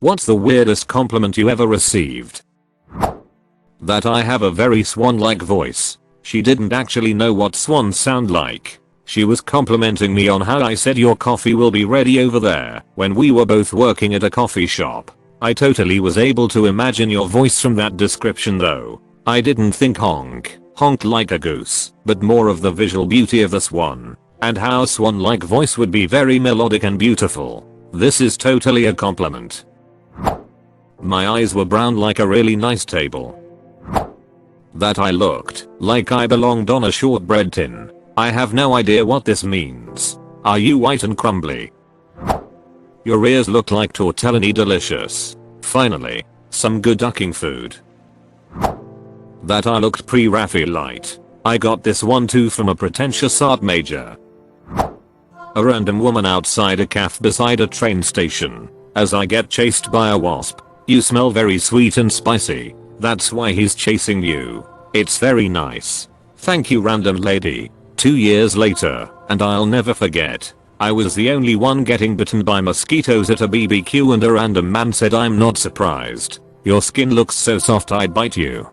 What's the weirdest compliment you ever received? That I have a very swan-like voice. She didn't actually know what swans sound like. She was complimenting me on how I said your coffee will be ready over there when we were both working at a coffee shop. I totally was able to imagine your voice from that description though. I didn't think honk like a goose, but more of the visual beauty of the swan, and how a swan-like voice would be very melodic and beautiful. This is totally a compliment. My eyes were brown like a really nice table. That I looked like I belonged on a shortbread tin. I have no idea what this means. Are you white and crumbly? Your ears look like tortellini delicious. Finally, some good ducking food. That I looked pre-Raphaelite. I got this one too from a pretentious art major. A random woman outside a cafe beside a train station. As I get chased by a wasp. You smell very sweet and spicy. That's why he's chasing you. It's very nice. Thank you, random lady. 2 years later, and I'll never forget. I was the only one getting bitten by mosquitoes at a BBQ and a random man said, I'm not surprised. Your skin looks so soft I'd bite you.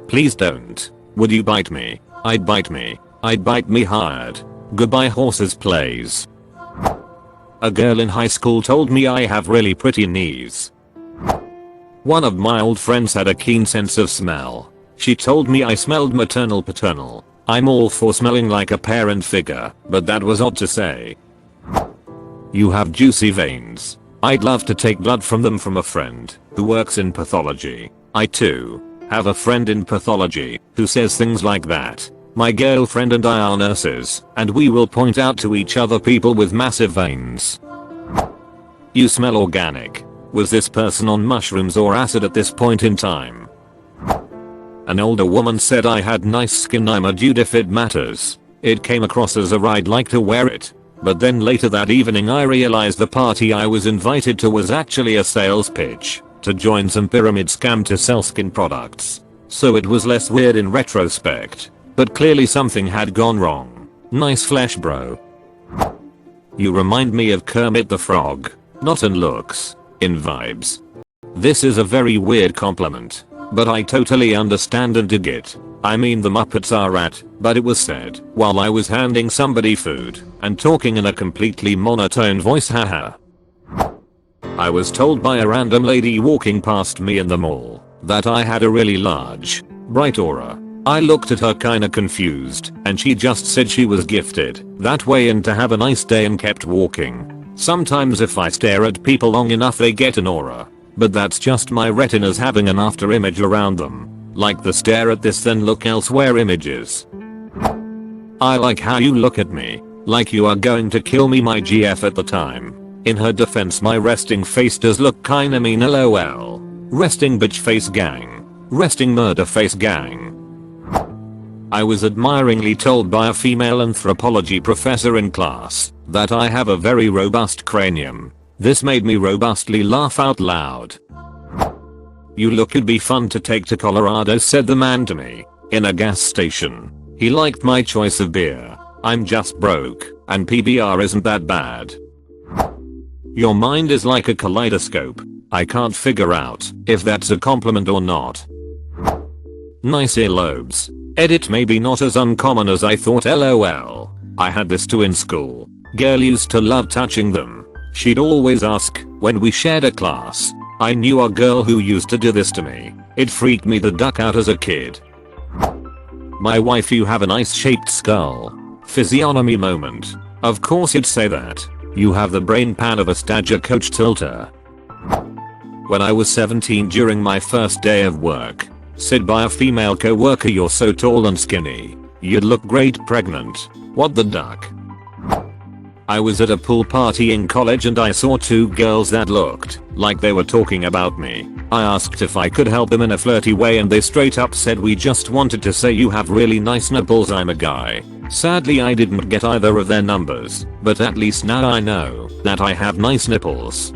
Please don't. Would you bite me? I'd bite me. I'd bite me hard. Goodbye horses please. A girl in high school told me I have really pretty knees. One of my old friends had a keen sense of smell. She told me I smelled maternal paternal. I'm all for smelling like a parent figure, but that was odd to say. You have juicy veins. I'd love to take blood from them from a friend who works in pathology. I too have a friend in pathology who says things like that. My girlfriend and I are nurses, and we will point out to each other people with massive veins. You smell organic. Was this person on mushrooms or acid at this point in time? An older woman said I had nice skin. I'm a dude if it matters. It came across as a I'd like to wear it. But then later that evening I realized the party I was invited to was actually a sales pitch to join some pyramid scam to sell skin products. So it was less weird in retrospect. But clearly something had gone wrong. Nice flesh bro. You remind me of Kermit the Frog. Not in looks, in vibes. This is a very weird compliment. But I totally understand and dig it. I mean the Muppets are rat, but it was said while I was handing somebody food and talking in a completely monotone voice haha. I was told by a random lady walking past me in the mall that I had a really large, bright aura. I looked at her kinda confused and she just said she was gifted that way and to have a nice day and kept walking. Sometimes if I stare at people long enough they get an aura. But that's just my retinas having an after image around them. Like the stare at this then look elsewhere images. I like how you look at me. Like you are going to kill me my GF at the time. In her defense my resting face does look kinda mean lol. Resting bitch face gang. Resting murder face gang. I was admiringly told by a female anthropology professor in class that I have a very robust cranium. This made me robustly laugh out loud. You look it'd be fun to take to Colorado, said the man to me in a gas station. He liked my choice of beer. I'm just broke and PBR isn't that bad. Your mind is like a kaleidoscope. I can't figure out if that's a compliment or not. Nice earlobes. Edit maybe not as uncommon as I thought lol. I had this too in school. Girl used to love touching them. She'd always ask when we shared a class. I knew a girl who used to do this to me. It freaked me the duck out as a kid. My wife, you have a nice shaped skull. Physiognomy moment. Of course you'd say that. You have the brain pan of a stagecoach tilter. When I was 17 during my first day of work, said by a female co-worker, you're so tall and skinny. You'd look great pregnant. What the duck? I was at a pool party in college and I saw two girls that looked like they were talking about me. I asked if I could help them in a flirty way and they straight up said we just wanted to say you have really nice nipples. I'm a guy. Sadly I didn't get either of their numbers, but at least now I know that I have nice nipples.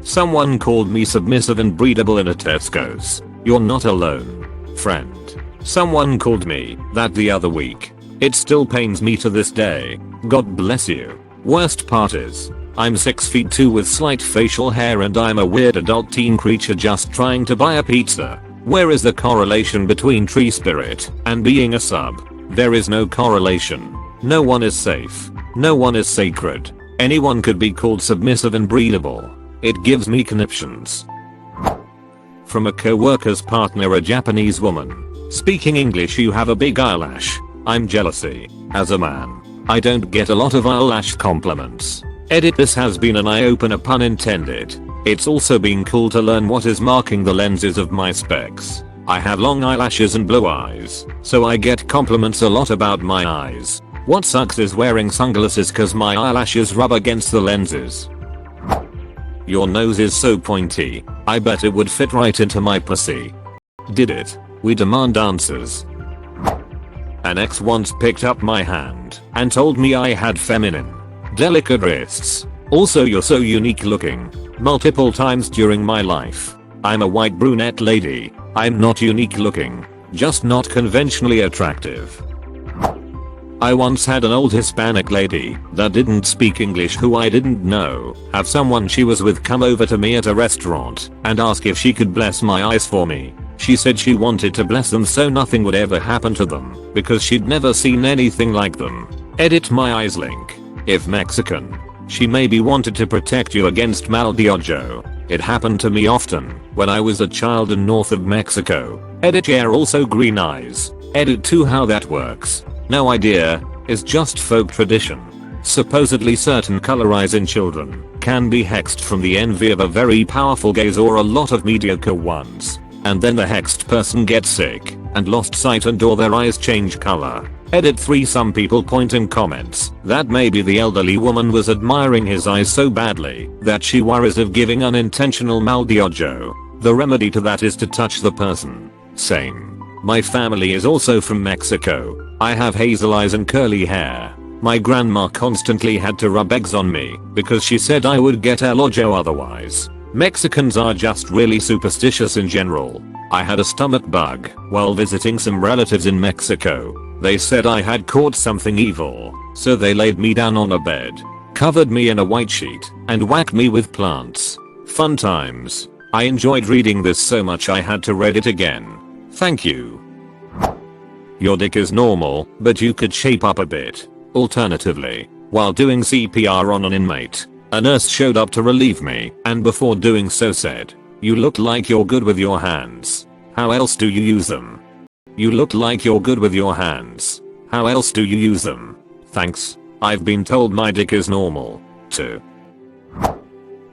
Someone called me submissive and breedable in a Tesco's. You're not alone, friend. Someone called me that the other week. It still pains me to this day. God bless you. Worst part is, I'm 6 feet 2 with slight facial hair and I'm a weird adult teen creature just trying to buy a pizza. Where is the correlation between tree spirit and being a sub? There is no correlation. No one is safe. No one is sacred. Anyone could be called submissive and breedable. It gives me conniptions. From a co-worker's partner, a Japanese woman. Speaking English, you have a big eyelash. I'm jealousy. As a man, I don't get a lot of eyelash compliments. Edit, this has been an eye-opener, pun intended. It's also been cool to learn what is marking the lenses of my specs. I have long eyelashes and blue eyes, so I get compliments a lot about my eyes. What sucks is wearing sunglasses cause my eyelashes rub against the lenses. Your nose is so pointy, I bet it would fit right into my pussy. Did it? We demand answers. An ex once picked up my hand and told me I had feminine, delicate wrists. Also, you're so unique looking. Multiple times during my life. I'm a white brunette lady. I'm not unique looking, just not conventionally attractive. I once had an old Hispanic lady that didn't speak English, who I didn't know, have someone she was with come over to me at a restaurant and ask if she could bless my eyes for me. She said she wanted to bless them so nothing would ever happen to them because she'd never seen anything like them. Edit, my eyes link. If Mexican, she maybe wanted to protect you against mal de ojo. It happened to me often when I was a child in north of Mexico. Edit, yeah, also green eyes. Edit 2, how that works. No idea, it's just folk tradition. Supposedly certain color eyes in children can be hexed from the envy of a very powerful gaze or a lot of mediocre ones. And then the hexed person gets sick and lost sight and or their eyes change color. Edit 3, some people point in comments that maybe the elderly woman was admiring his eyes so badly that she worries of giving unintentional mal de ojo. The remedy to that is to touch the person. Same. My family is also from Mexico. I have hazel eyes and curly hair. My grandma constantly had to rub eggs on me because she said I would get el ojo otherwise. Mexicans are just really superstitious in general. I had a stomach bug while visiting some relatives in Mexico. They said I had caught something evil, so they laid me down on a bed, covered me in a white sheet, and whacked me with plants. Fun times. I enjoyed reading this so much I had to read it again. Thank you. Your dick is normal, but you could shape up a bit. Alternatively, while doing CPR on an inmate, a nurse showed up to relieve me and before doing so said, "You look like you're good with your hands. How else do you use them? You look like you're good with your hands. How else do you use them? Thanks. I've been told my dick is normal, too."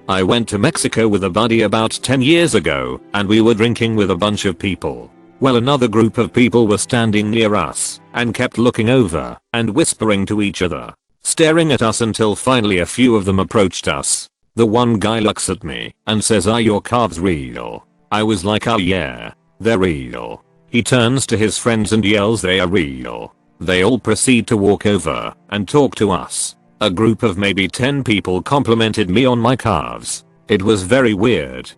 I went to Mexico with a buddy about 10 years ago and we were drinking with a bunch of people. Well, another group of people were standing near us and kept looking over and whispering to each other, staring at us until finally a few of them approached us. The one guy looks at me and says, "Are your calves real?" I was like, "Oh yeah, they're real." He turns to his friends and yells, "They are real." They all proceed to walk over and talk to us. A group of maybe 10 people complimented me on my calves. It was very weird.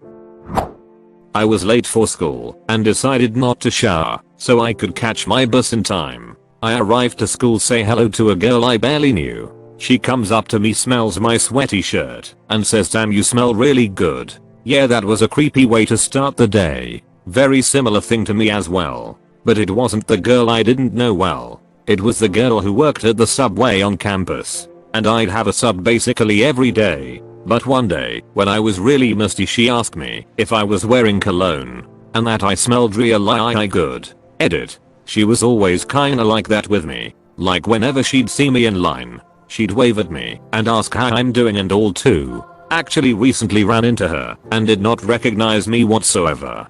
I was late for school and decided not to shower so I could catch my bus in time. I arrived to school, say hello to a girl I barely knew. She comes up to me, smells my sweaty shirt, and says, "Damn, you smell really good." Yeah, that was a creepy way to start the day. Very similar thing to me as well. But it wasn't the girl I didn't know well. It was the girl who worked at the subway on campus. And I'd have a sub basically every day. But one day, when I was really musty, she asked me if I was wearing cologne and that I smelled really good. Edit. She was always kinda like that with me. Like whenever she'd see me in line, she'd wave at me and ask how I'm doing and all too. Actually recently ran into her and did not recognize me whatsoever.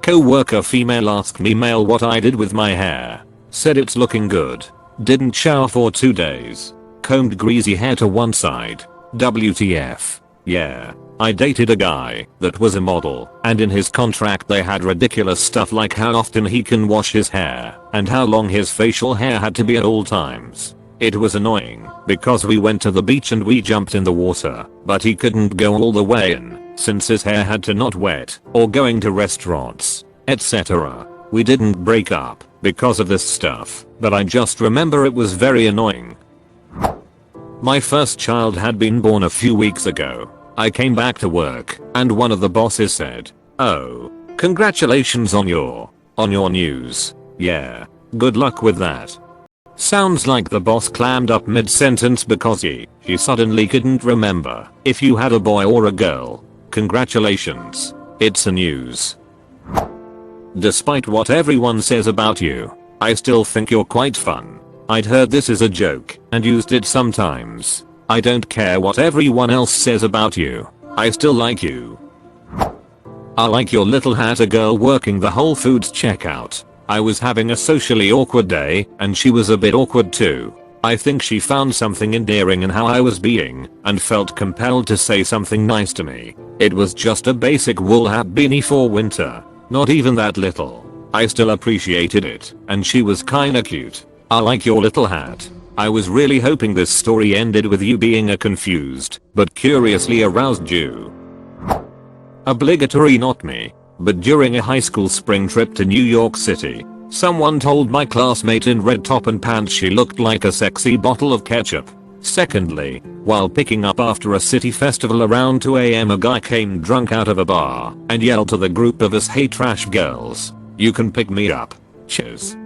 Co-worker female asked me male what I did with my hair. Said it's looking good. Didn't shower for 2 days. Combed greasy hair to one side. WTF. Yeah. I dated a guy that was a model, and in his contract they had ridiculous stuff like how often he can wash his hair and how long his facial hair had to be at all times. It was annoying because we went to the beach and we jumped in the water, but he couldn't go all the way in since his hair had to not wet or going to restaurants, etc. We didn't break up because of this stuff, but I just remember it was very annoying. My first child had been born a few weeks ago. I came back to work and one of the bosses said, "Oh, congratulations on your news. Yeah, good luck with that." Sounds like the boss clammed up mid-sentence because she suddenly couldn't remember if you had a boy or a girl. Congratulations. It's a news. Despite what everyone says about you, I still think you're quite fun. I'd heard this is a joke and used it sometimes. I don't care what everyone else says about you. I still like you. I like your little hat. A girl working the Whole Foods checkout. I was having a socially awkward day and she was a bit awkward too. I think she found something endearing in how I was being and felt compelled to say something nice to me. It was just a basic wool hat beanie for winter. Not even that little. I still appreciated it and she was kinda cute. I like your little hat. I was really hoping this story ended with you being a confused but curiously aroused Jew. Obligatory not me, but during a high school spring trip to New York City, someone told my classmate in red top and pants she looked like a sexy bottle of ketchup. Secondly, while picking up after a city festival around 2 AM a guy came drunk out of a bar and yelled to the group of us, "Hey trash girls, you can pick me up. Cheers."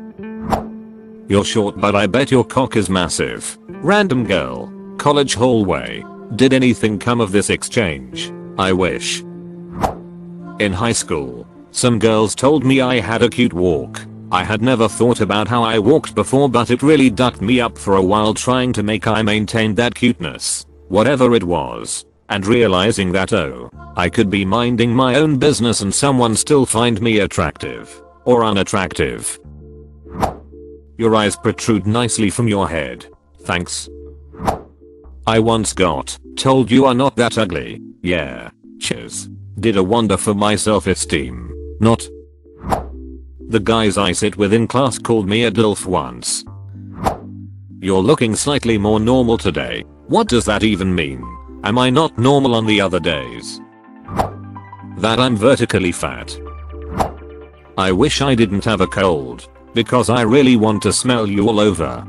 You're short but I bet your cock is massive. Random girl. College hallway. Did anything come of this exchange? I wish. In high school, some girls told me I had a cute walk. I had never thought about how I walked before, but it really ducked me up for a while trying to make I maintained that cuteness, whatever it was, and realizing that I could be minding my own business and someone still find me attractive or unattractive. Your eyes protrude nicely from your head. Thanks. I once got told you are not that ugly. Yeah. Cheers. Did a wonder for my self-esteem. Not. The guys I sit with in class called me a DILF once. You're looking slightly more normal today. What does that even mean? Am I not normal on the other days? That I'm vertically fat. I wish I didn't have a cold, because I really want to smell you all over.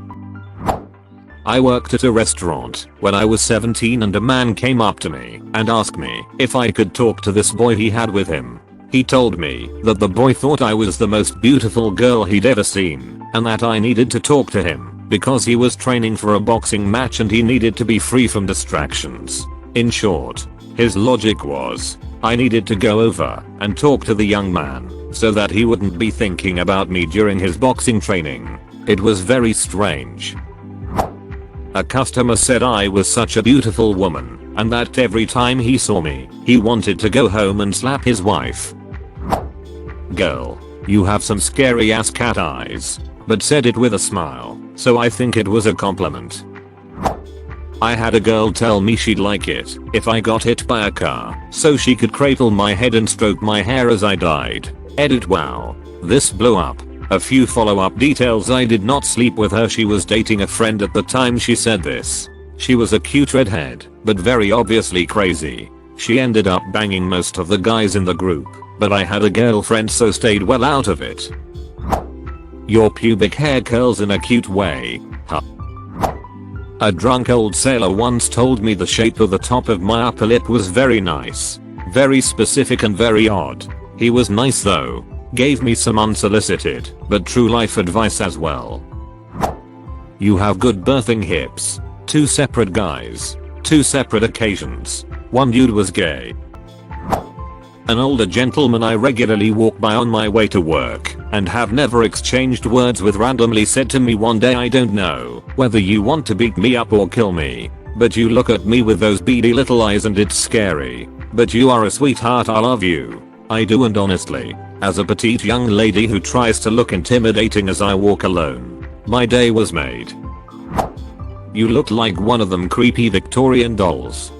I worked at a restaurant when I was 17 and a man came up to me and asked me if I could talk to this boy he had with him. He told me that the boy thought I was the most beautiful girl he'd ever seen and that I needed to talk to him because he was training for a boxing match and he needed to be free from distractions. In short, his logic was, I needed to go over and talk to the young man so that he wouldn't be thinking about me during his boxing training. It was very strange. A customer said I was such a beautiful woman and that every time he saw me, he wanted to go home and slap his wife. Girl, you have some scary ass cat eyes, but said it with a smile, so I think it was a compliment. I had a girl tell me she'd like it if I got hit by a car so she could cradle my head and stroke my hair as I died. Edit. Wow. This blew up. A few follow-up details. I did not sleep with her. She was dating a friend at the time she said this. She was a cute redhead, but very obviously crazy. She ended up banging most of the guys in the group, but I had a girlfriend so stayed well out of it. Your pubic hair curls in a cute way. Huh. A drunk old sailor once told me the shape of the top of my upper lip was very nice. Very specific and very odd. He was nice though. Gave me some unsolicited, but true life advice as well. You have good birthing hips. 2 separate guys. 2 separate occasions. One dude was gay. An older gentleman I regularly walk by on my way to work and have never exchanged words with randomly said to me one day, I don't know whether you want to beat me up or kill me, but you look at me with those beady little eyes and it's scary. But you are a sweetheart, I love you. I do, and honestly, as a petite young lady who tries to look intimidating as I walk alone, my day was made. You look like one of them creepy Victorian dolls.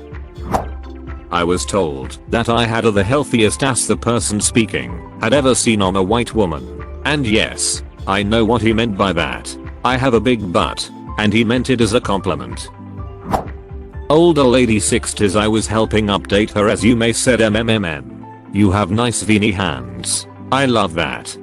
I was told that I had the healthiest ass the person speaking had ever seen on a white woman. And yes, I know what he meant by that. I have a big butt, and he meant it as a compliment. Older lady 60s I was helping update her resume said MMMM. You have nice veiny hands. I love that.